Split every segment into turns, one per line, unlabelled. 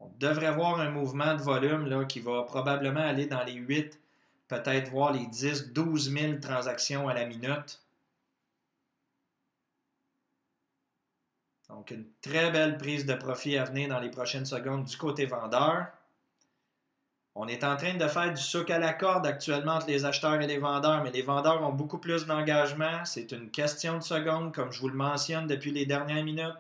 On devrait voir un mouvement de volume là, qui va probablement aller dans les 8, peut-être voir les 10, 12 000 transactions à la minute. Donc, une très belle prise de profit à venir dans les prochaines secondes du côté vendeur. On est en train de faire du souk à la corde actuellement entre les acheteurs et les vendeurs, mais les vendeurs ont beaucoup plus d'engagement. C'est une question de secondes, comme je vous le mentionne depuis les dernières minutes.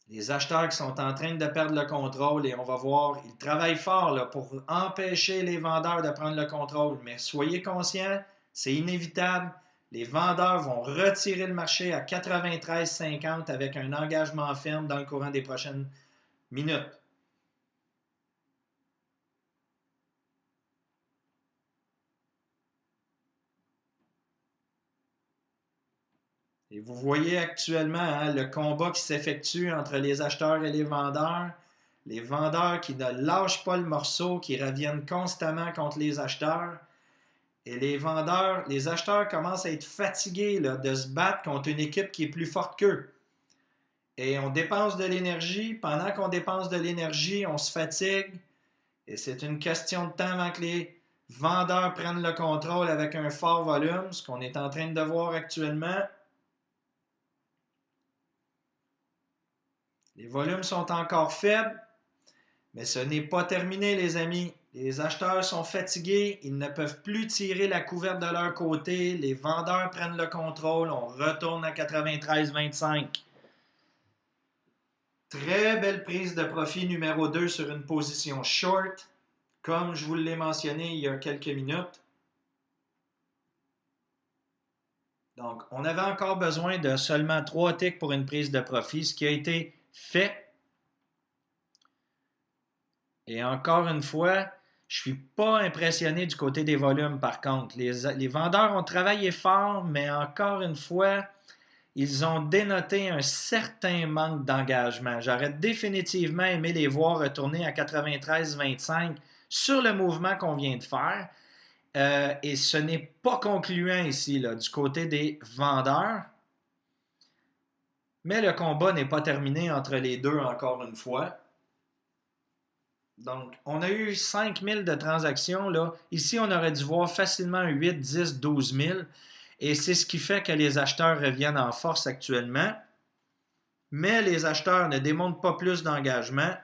Les acheteurs qui sont en train de perdre le contrôle et on va voir, ils travaillent fort là, pour empêcher les vendeurs de prendre le contrôle. Mais soyez conscients, c'est inévitable. Les vendeurs vont retirer le marché à 93,50 avec un engagement ferme dans le courant des prochaines minutes. Et vous voyez actuellement hein, le combat qui s'effectue entre les acheteurs et les vendeurs. Les vendeurs qui ne lâchent pas le morceau, qui reviennent constamment contre les acheteurs. Et les vendeurs, les acheteurs commencent à être fatigués là, de se battre contre une équipe qui est plus forte qu'eux. Et on dépense de l'énergie. Pendant qu'on dépense de l'énergie, on se fatigue. Et c'est une question de temps avant que les vendeurs prennent le contrôle avec un fort volume, ce qu'on est en train de voir actuellement. Les volumes sont encore faibles, mais ce n'est pas terminé, les amis. Les acheteurs sont fatigués, ils ne peuvent plus tirer la couverte de leur côté. Les vendeurs prennent le contrôle, on retourne à 93,25. Très belle prise de profit numéro 2 sur une position short, comme je vous l'ai mentionné il y a quelques minutes. Donc, on avait encore besoin de seulement 3 ticks pour une prise de profit, ce qui a été fait. Et encore une fois, je ne suis pas impressionné du côté des volumes par contre. Les vendeurs ont travaillé fort, mais encore une fois, ils ont dénoté un certain manque d'engagement. J'aurais définitivement aimé les voir retourner à 93,25 sur le mouvement qu'on vient de faire. Et ce n'est pas concluant ici là, du côté des vendeurs. Mais le combat n'est pas terminé entre les deux encore une fois. Donc, on a eu 5 000 de transactions. Là. Ici, on aurait dû voir facilement 8, 10, 12 000. Et c'est ce qui fait que les acheteurs reviennent en force actuellement. Mais les acheteurs ne démontrent pas plus d'engagement.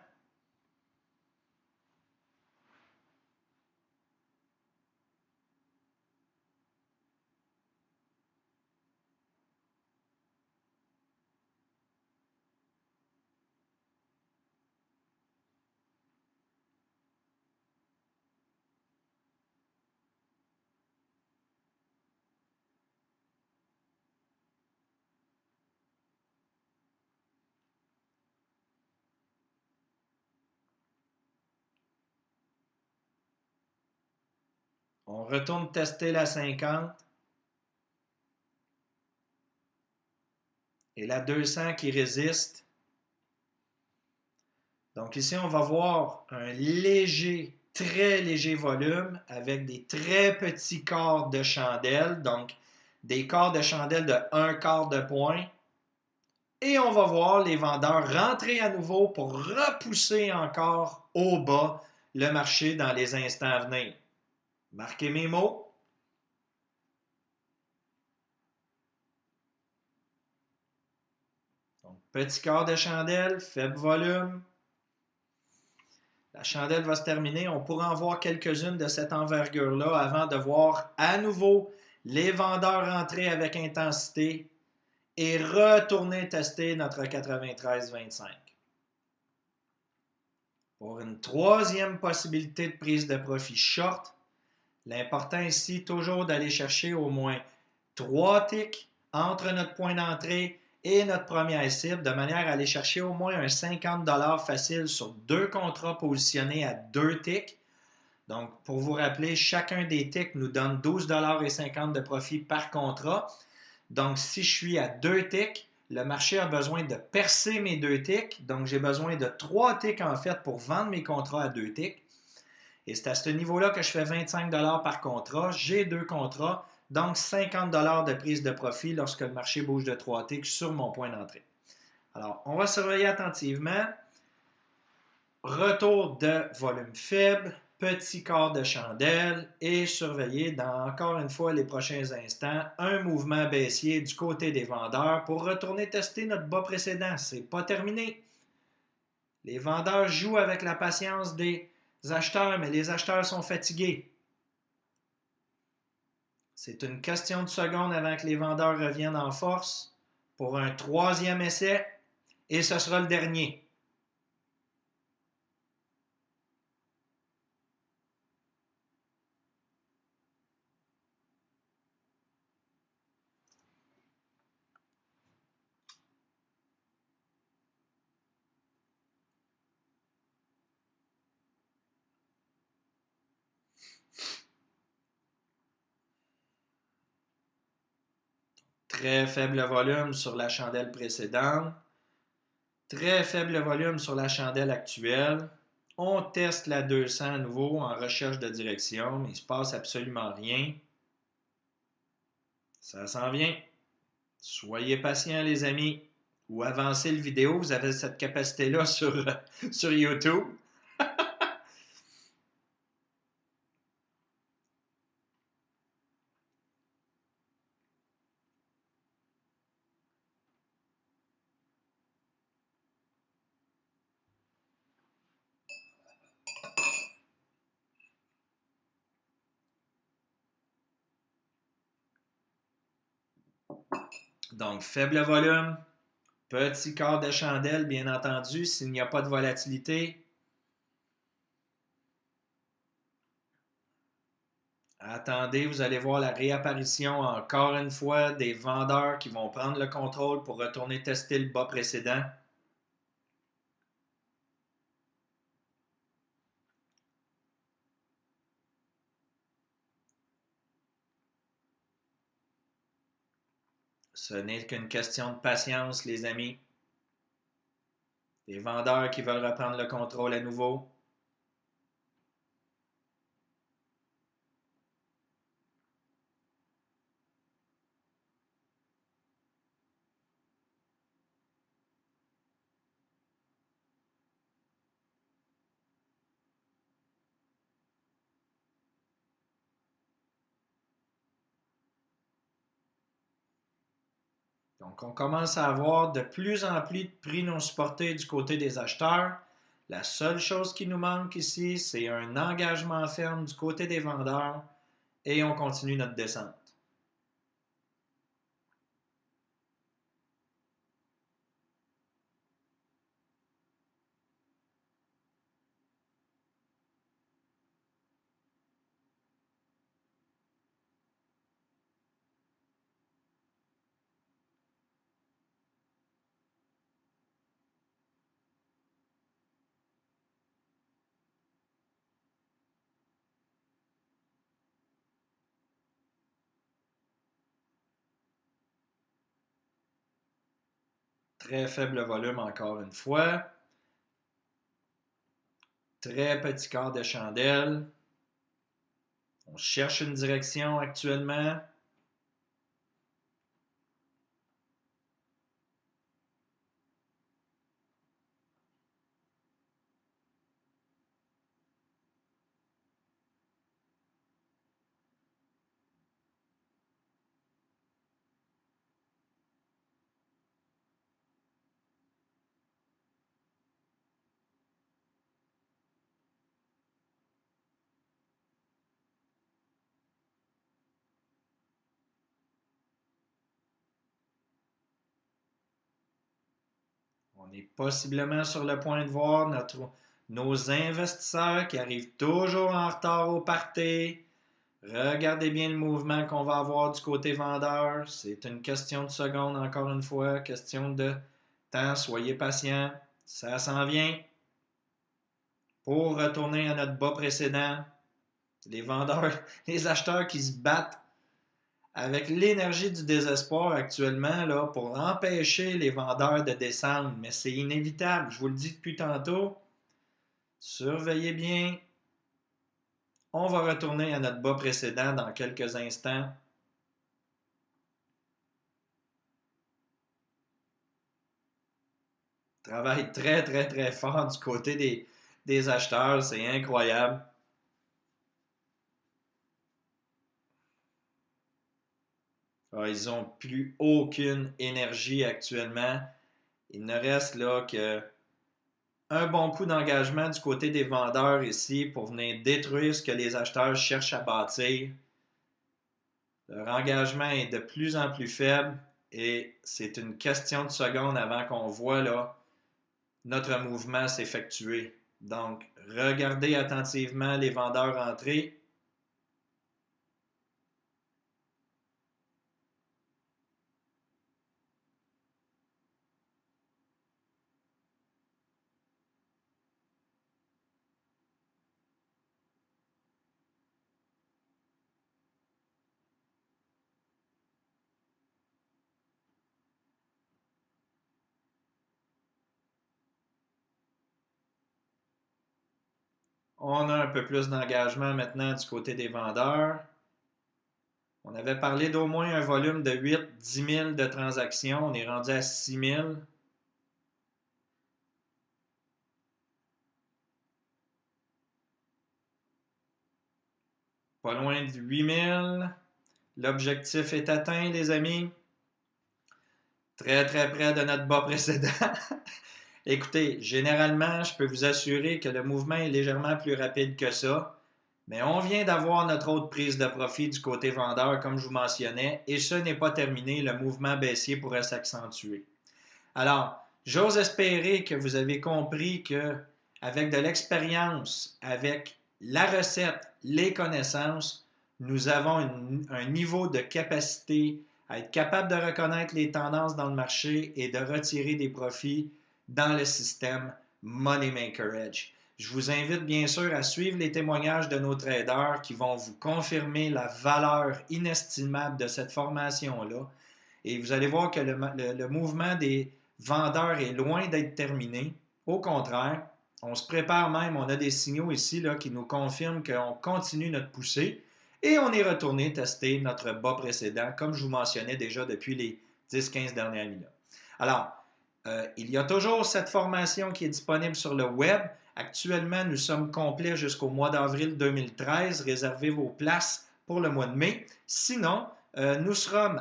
On retourne tester la 50. Et la 200 qui résiste. Donc ici, on va voir un léger, très léger volume avec des très petits quarts de chandelle. Donc, des quarts de chandelle de 1 quart de point. Et on va voir les vendeurs rentrer à nouveau pour repousser encore au bas le marché dans les instants à venir. Marquez mes mots. Donc, petit quart de chandelle, faible volume. La chandelle va se terminer. On pourra en voir quelques-unes de cette envergure-là avant de voir à nouveau les vendeurs rentrer avec intensité et retourner tester notre 93,25. Pour une troisième possibilité de prise de profit short, l'important ici, toujours d'aller chercher au moins 3 ticks entre notre point d'entrée et notre première cible, de manière à aller chercher au moins un 50 $ facile sur 2 contrats positionnés à 2 ticks. Donc, pour vous rappeler, chacun des ticks nous donne 12,50 $ de profit par contrat. Donc, si je suis à 2 ticks, le marché a besoin de percer mes 2 ticks. Donc, j'ai besoin de 3 ticks en fait pour vendre mes contrats à 2 ticks. Et c'est à ce niveau-là que je fais 25 $ par contrat. J'ai 2 contrats, donc 50 $ de prise de profit lorsque le marché bouge de 3 ticks sur mon point d'entrée. Alors, on va surveiller attentivement. Retour de volume faible, petit quart de chandelle et surveiller dans encore une fois les prochains instants un mouvement baissier du côté des vendeurs pour retourner tester notre bas précédent. C'est pas terminé. Les vendeurs jouent avec la patience des acheteurs, mais les acheteurs sont fatigués. C'est une question de secondes avant que les vendeurs reviennent en force pour un troisième essai et ce sera le dernier. Très faible volume sur la chandelle précédente. Très faible volume sur la chandelle actuelle. On teste la 200 à nouveau en recherche de direction, mais il ne se passe absolument rien. Ça s'en vient. Soyez patients, les amis. Ou avancez le vidéo. Vous avez cette capacité-là sur YouTube. Donc, faible volume, petit quart de chandelle, bien entendu, s'il n'y a pas de volatilité. Attendez, vous allez voir la réapparition encore une fois des vendeurs qui vont prendre le contrôle pour retourner tester le bas précédent. Ce n'est qu'une question de patience, les amis. Les vendeurs qui veulent reprendre le contrôle à nouveau. Donc, on commence à avoir de plus en plus de prix non supportés du côté des acheteurs. La seule chose qui nous manque ici, c'est un engagement ferme du côté des vendeurs et on continue notre descente. Très faible volume encore une fois. Très petit quart de chandelle. On cherche une direction actuellement. On est possiblement sur le point de voir nos investisseurs qui arrivent toujours en retard au party. Regardez bien le mouvement qu'on va avoir du côté vendeur. C'est une question de seconde, encore une fois, question de temps. Soyez patients. Ça s'en vient. Pour retourner à notre bas précédent, les vendeurs, les acheteurs qui se battent avec l'énergie du désespoir actuellement là, pour empêcher les vendeurs de descendre. Mais c'est inévitable, je vous le dis depuis tantôt. Surveillez bien. On va retourner à notre bas précédent dans quelques instants. travaille très, très, très fort du côté des acheteurs. C'est incroyable. Ah, ils n'ont plus aucune énergie actuellement. Il ne reste là que un bon coup d'engagement du côté des vendeurs ici pour venir détruire ce que les acheteurs cherchent à bâtir. Leur engagement est de plus en plus faible et c'est une question de secondes avant qu'on voit là notre mouvement s'effectuer. Donc, regardez attentivement les vendeurs entrer. On a un peu plus d'engagement maintenant du côté des vendeurs. On avait parlé d'au moins un volume de 8-10 000 de transactions. On est rendu à 6 000. Pas loin de 8 000. L'objectif est atteint, les amis. Très, très près de notre bas précédent. Écoutez, généralement, je peux vous assurer que le mouvement est légèrement plus rapide que ça. Mais on vient d'avoir notre autre prise de profit du côté vendeur, comme je vous mentionnais, et ce n'est pas terminé. Le mouvement baissier pourrait s'accentuer. Alors, j'ose espérer que vous avez compris que, avec de l'expérience, avec la recette, les connaissances, nous avons un niveau de capacité à être capable de reconnaître les tendances dans le marché et de retirer des profits dans le système Money Maker Edge. Je vous invite bien sûr à suivre les témoignages de nos traders qui vont vous confirmer la valeur inestimable de cette formation-là. Et vous allez voir que le mouvement des vendeurs est loin d'être terminé. Au contraire, on se prépare même, on a des signaux ici là, qui nous confirment qu'on continue notre poussée et on est retourné tester notre bas précédent, comme je vous mentionnais déjà depuis les 10-15 dernières minutes. Alors, il y a toujours cette formation qui est disponible sur le web. Actuellement, nous sommes complets jusqu'au mois d'avril 2013. Réservez vos places pour le mois de mai. Sinon, nous serons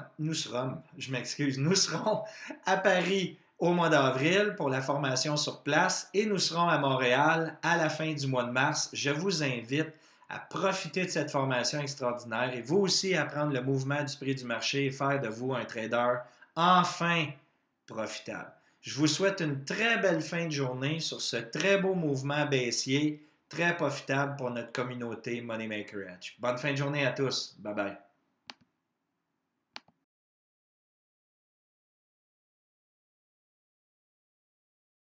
à Paris au mois d'avril pour la formation sur place et nous serons à Montréal à la fin du mois de mars. Je vous invite à profiter de cette formation extraordinaire et vous aussi à prendre le mouvement du prix du marché et faire de vous un trader enfin profitable. Je vous souhaite une très belle fin de journée sur ce très beau mouvement baissier, très profitable pour notre communauté Money Maker Edge. Bonne fin de journée à tous. Bye bye.